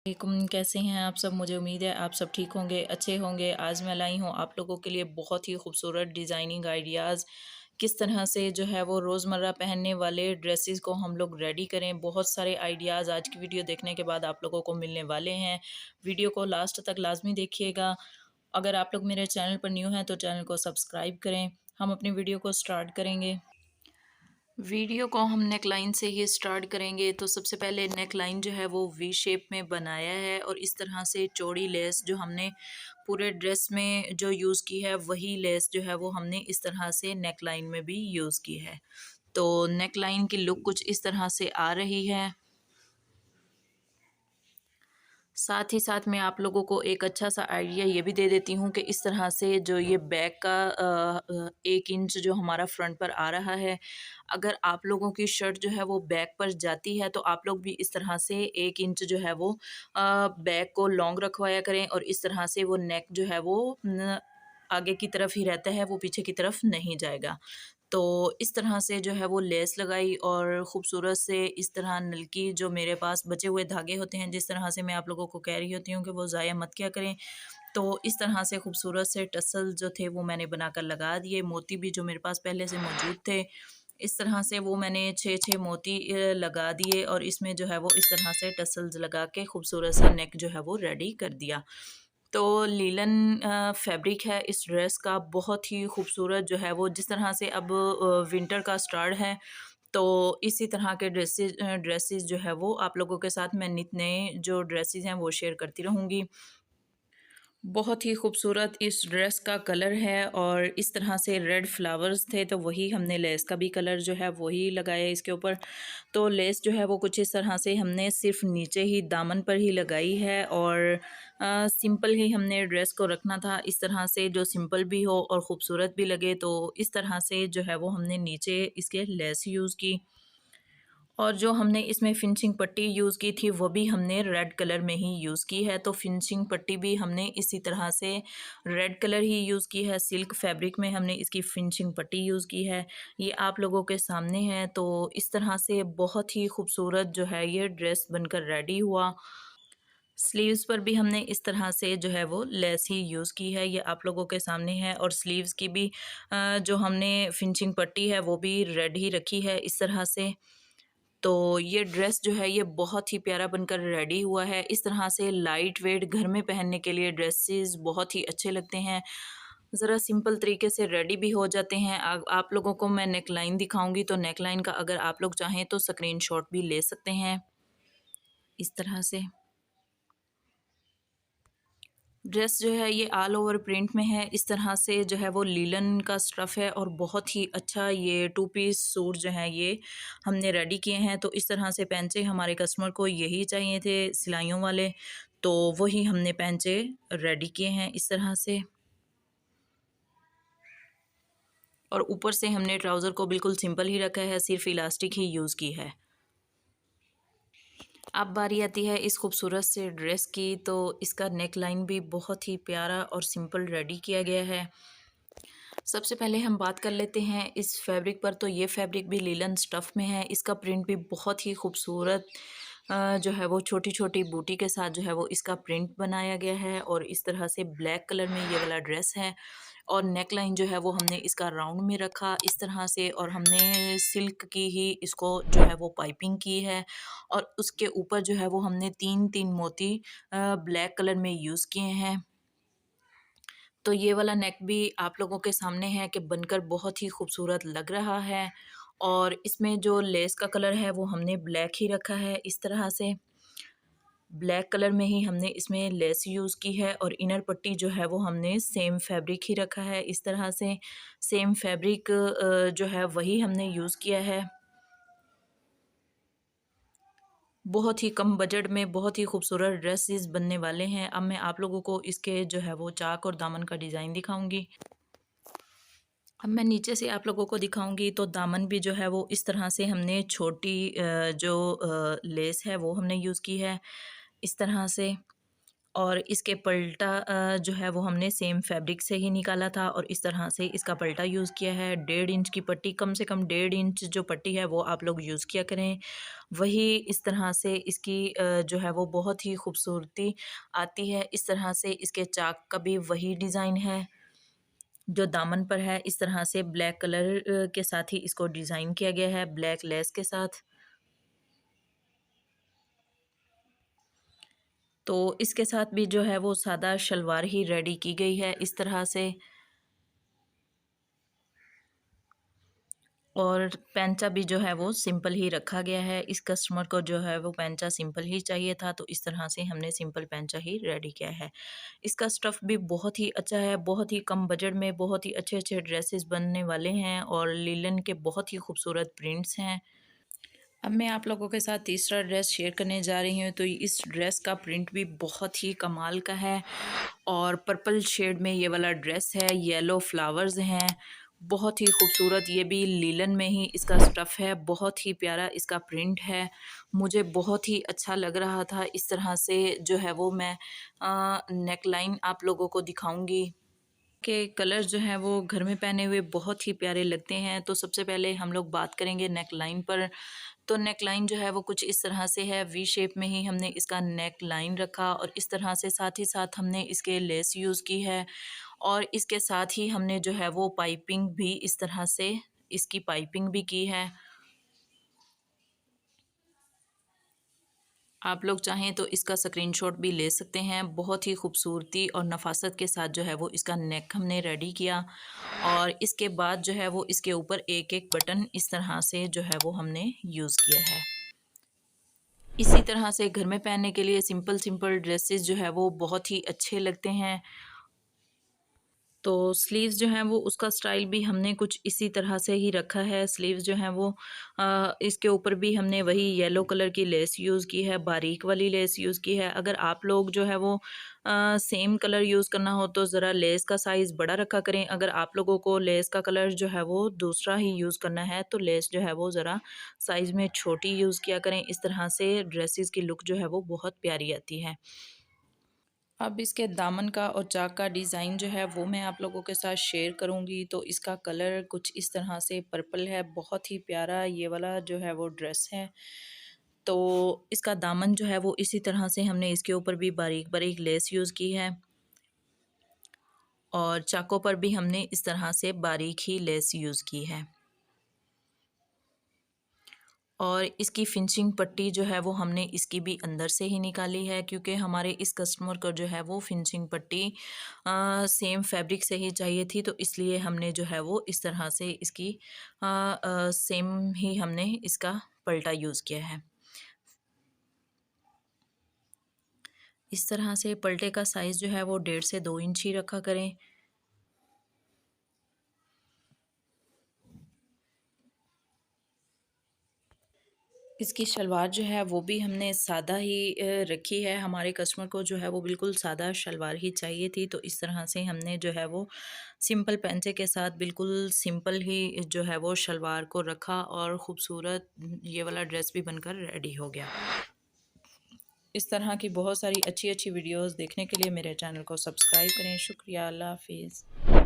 वालेकुम, कैसे हैं आप सब। मुझे उम्मीद है आप सब ठीक होंगे, अच्छे होंगे। आज मैं लाई हूँ आप लोगों के लिए बहुत ही खूबसूरत डिज़ाइनिंग आइडियाज़, किस तरह से जो है वो रोज़मर्रा पहनने वाले ड्रेसेस को हम लोग रेडी करें। बहुत सारे आइडियाज़ आज की वीडियो देखने के बाद आप लोगों को मिलने वाले हैं। वीडियो को लास्ट तक लाजमी देखिएगा। अगर आप लोग मेरे चैनल पर न्यू हैं तो चैनल को सब्सक्राइब करें। हम अपनी वीडियो को स्टार्ट करेंगे। वीडियो को हम नेक लाइन से ही स्टार्ट करेंगे। तो सबसे पहले नेक लाइन जो है वो वी शेप में बनाया है और इस तरह से चौड़ी लेस जो हमने पूरे ड्रेस में जो यूज़ की है वही लेस जो है वो हमने इस तरह से नेक लाइन में भी यूज़ की है। तो नेक लाइन की लुक कुछ इस तरह से आ रही है। साथ ही साथ मैं आप लोगों को एक अच्छा सा आइडिया ये भी दे देती हूँ कि इस तरह से जो ये बैक का 1 इंच जो हमारा फ्रंट पर आ रहा है, अगर आप लोगों की शर्ट जो है वो बैक पर जाती है तो आप लोग भी इस तरह से 1 इंच जो है वो बैक को लॉन्ग रखवाया करें और इस तरह से वो नेक जो है वो आगे की तरफ ही रहता है, वो पीछे की तरफ नहीं जाएगा। तो इस तरह से जो है वो लेस लगाई और ख़ूबसूरत से इस तरह नलकी जो मेरे पास बचे हुए धागे होते हैं, जिस तरह से मैं आप लोगों को कह रही होती हूँ कि वो ज़ाया मत किया करें। तो इस तरह से खूबसूरत से टसल जो थे वो मैंने बनाकर लगा दिए। मोती भी जो मेरे पास पहले से मौजूद थे, इस तरह से वो मैंने 6-6 मोती लगा दिए और इसमें जो है वो इस तरह से टसल्स लगा के खूबसूरत सा नेक जो है वो रेडी कर दिया। तो लीलन फैब्रिक है इस ड्रेस का, बहुत ही खूबसूरत जो है वो, जिस तरह से अब विंटर का स्टार्ट है तो इसी तरह के ड्रेसेस जो है वो आप लोगों के साथ मैं नित नए जो ड्रेसेस हैं वो शेयर करती रहूँगी। बहुत ही खूबसूरत इस ड्रेस का कलर है और इस तरह से रेड फ्लावर्स थे तो वही हमने लेस का भी कलर जो है वही लगाया इसके ऊपर। तो लेस जो है वो कुछ इस तरह से हमने सिर्फ नीचे ही दामन पर ही लगाई है और सिंपल ही हमने ड्रेस को रखना था, इस तरह से जो सिंपल भी हो और ख़ूबसूरत भी लगे। तो इस तरह से जो है वो हमने नीचे इसके लेस यूज़ की और जो हमने इसमें फिनिशिंग पट्टी यूज़ की थी वो भी हमने रेड कलर में ही यूज़ की है। तो फिनिशिंग पट्टी भी हमने इसी तरह से रेड कलर ही यूज़ की है, सिल्क फैब्रिक में हमने इसकी फिनिशिंग पट्टी यूज़ की है। ये आप लोगों के सामने है। तो इस तरह से बहुत ही खूबसूरत जो है ये ड्रेस बनकर रेडी हुआ। स्लीव्स पर भी हमने इस तरह से जो है वो लेस ही यूज़ की है, ये आप लोगों के सामने है। और स्लीव्स की भी जो हमने फिनिशिंग पट्टी है वो भी रेड ही रखी है इस तरह से। तो ये ड्रेस जो है ये बहुत ही प्यारा बनकर रेडी हुआ है। इस तरह से लाइट वेट घर में पहनने के लिए ड्रेसेस बहुत ही अच्छे लगते हैं, ज़रा सिंपल तरीके से रेडी भी हो जाते हैं। आप लोगों को मैं नेक लाइन दिखाऊंगी तो नेक लाइन का अगर आप लोग चाहें तो स्क्रीनशॉट भी ले सकते हैं इस तरह से। ड्रेस जो है ये ऑल ओवर प्रिंट में है, इस तरह से जो है वो लीलन का स्टफ़ है और बहुत ही अच्छा ये 2 पीस सूट जो है ये हमने रेडी किए हैं। तो इस तरह से पैंचे हमारे कस्टमर को यही चाहिए थे सिलाइयों वाले, तो वही हमने पैंचे रेडी किए हैं इस तरह से। और ऊपर से हमने ट्राउज़र को बिल्कुल सिंपल ही रखा है, सिर्फ इलास्टिक ही यूज़ की है। अब बारी आती है इस खूबसूरत से ड्रेस की। तो इसका नेक लाइन भी बहुत ही प्यारा और सिंपल रेडी किया गया है। सबसे पहले हम बात कर लेते हैं इस फैब्रिक पर। तो ये फैब्रिक भी लीलन स्टफ़ में है, इसका प्रिंट भी बहुत ही खूबसूरत जो है वो छोटी छोटी बूटी के साथ जो है वो इसका प्रिंट बनाया गया है और इस तरह से ब्लैक कलर में ये वाला ड्रेस है। और नेक लाइन जो है वो हमने इसका राउंड में रखा इस तरह से और हमने सिल्क की ही इसको जो है वो पाइपिंग की है और उसके ऊपर जो है वो हमने 3-3 मोती ब्लैक कलर में यूज़ किए हैं। तो ये वाला नेक भी आप लोगों के सामने है कि बनकर बहुत ही खूबसूरत लग रहा है। और इसमें जो लेस का कलर है वो हमने ब्लैक ही रखा है इस तरह से। ब्लैक कलर में ही हमने इसमें लेस यूज़ की है और इनर पट्टी जो है वो हमने सेम फैब्रिक ही रखा है इस तरह से। सेम फैब्रिक जो है वही हमने यूज़ किया है। बहुत ही कम बजट में बहुत ही खूबसूरत ड्रेसेस बनने वाले हैं। अब मैं आप लोगों को इसके जो है वो चाक और दामन का डिज़ाइन दिखाऊंगी। अब मैं नीचे से आप लोगों को दिखाऊंगी। तो दामन भी जो है वो इस तरह से हमने छोटी जो लेस है वो हमने यूज़ की है इस तरह से। और इसके पल्टा जो है वो हमने सेम फैब्रिक से ही निकाला था और इस तरह से इसका पल्टा यूज़ किया है। 1.5 इंच की पट्टी, कम से कम 1.5 इंच जो पट्टी है वो आप लोग यूज़ किया करें। वही इस तरह से इसकी जो है वो बहुत ही खूबसूरती आती है। इस तरह से इसके चाक का भी वही डिज़ाइन है जो दामन पर है। इस तरह से ब्लैक कलर के साथ ही इसको डिज़ाइन किया गया है, ब्लैक लेस के साथ। तो इसके साथ भी जो है वो सादा शलवार ही रेडी की गई है इस तरह से। और पैंचा भी जो है वो सिंपल ही रखा गया है। इस कस्टमर को जो है वो पैंचा सिंपल ही चाहिए था, तो इस तरह से हमने सिंपल पैंचा ही रेडी किया है। इसका स्टफ़ भी बहुत ही अच्छा है, बहुत ही कम बजट में बहुत ही अच्छे-अच्छे ड्रेसेस बनने वाले हैं और लिनन के बहुत ही खूबसूरत प्रिंट्स हैं। अब मैं आप लोगों के साथ तीसरा ड्रेस शेयर करने जा रही हूँ। तो इस ड्रेस का प्रिंट भी बहुत ही कमाल का है और पर्पल शेड में ये वाला ड्रेस है, येलो फ्लावर्स हैं, बहुत ही खूबसूरत। ये भी लीलन में ही इसका स्टफ़ है, बहुत ही प्यारा इसका प्रिंट है। मुझे बहुत ही अच्छा लग रहा था। इस तरह से जो है वो मैं नेकलाइन आप लोगों को दिखाऊंगी के कलर जो हैं वो घर में पहने हुए बहुत ही प्यारे लगते हैं। तो सबसे पहले हम लोग बात करेंगे नेक लाइन पर। तो नेक लाइन जो है वो कुछ इस तरह से है, वी शेप में ही हमने इसका नेक लाइन रखा और इस तरह से साथ ही साथ हमने इसके लेस यूज़ की है और इसके साथ ही हमने जो है वो पाइपिंग भी इस तरह से इसकी पाइपिंग भी की है। आप लोग चाहें तो इसका स्क्रीनशॉट भी ले सकते हैं। बहुत ही खूबसूरती और नफ़ासत के साथ जो है वो इसका नेक हमने रेडी किया और इसके बाद जो है वो इसके ऊपर एक-एक बटन इस तरह से जो है वो हमने यूज़ किया है। इसी तरह से घर में पहनने के लिए सिंपल-सिंपल ड्रेसेस जो है वो बहुत ही अच्छे लगते हैं। तो स्लीव्स जो हैं वो उसका स्टाइल भी हमने कुछ इसी तरह से ही रखा है। स्लीव्स जो हैं वो इसके ऊपर भी हमने वही येलो कलर की लेस यूज़ की है, बारीक वाली लेस यूज़ की है। अगर आप लोग जो है वो सेम कलर यूज़ करना हो तो ज़रा लेस का साइज़ बड़ा रखा करें। अगर आप लोगों को लेस का कलर जो है वो दूसरा ही यूज़ करना है तो लेस जो है वो ज़रा साइज़ में छोटी यूज़ किया करें। इस तरह से ड्रेसेस की लुक जो है वो बहुत प्यारी आती है। अब इसके दामन का और चाक का डिज़ाइन जो है वो मैं आप लोगों के साथ शेयर करूँगी। तो इसका कलर कुछ इस तरह से पर्पल है, बहुत ही प्यारा ये वाला जो है वो ड्रेस है। तो इसका दामन जो है वो इसी तरह से हमने इसके ऊपर भी बारीक-बारीक लेस यूज़ की है और चाकों पर भी हमने इस तरह से बारीक ही लेस यूज़ की है। और इसकी फिनिशिंग पट्टी जो है वो हमने इसकी भी अंदर से ही निकाली है क्योंकि हमारे इस कस्टमर को जो है वो फिनिशिंग पट्टी सेम फैब्रिक से ही चाहिए थी, तो इसलिए हमने जो है वो इस तरह से इसकी सेम ही हमने इसका पल्टा यूज़ किया है। इस तरह से पल्टे का साइज़ जो है वो 1.5 से 2 इंच ही रखा करें। इसकी शलवार जो है वो भी हमने सादा ही रखी है। हमारे कस्टमर को जो है वो बिल्कुल सादा शलवार ही चाहिए थी, तो इस तरह से हमने जो है वो सिंपल पैंचे के साथ बिल्कुल सिंपल ही जो है वो शलवार को रखा और ख़ूबसूरत ये वाला ड्रेस भी बनकर रेडी हो गया। इस तरह की बहुत सारी अच्छी-अच्छी वीडियोज़ देखने के लिए मेरे चैनल को सब्सक्राइब करें। शुक्रिया, अल्लाह हाफ़िज़।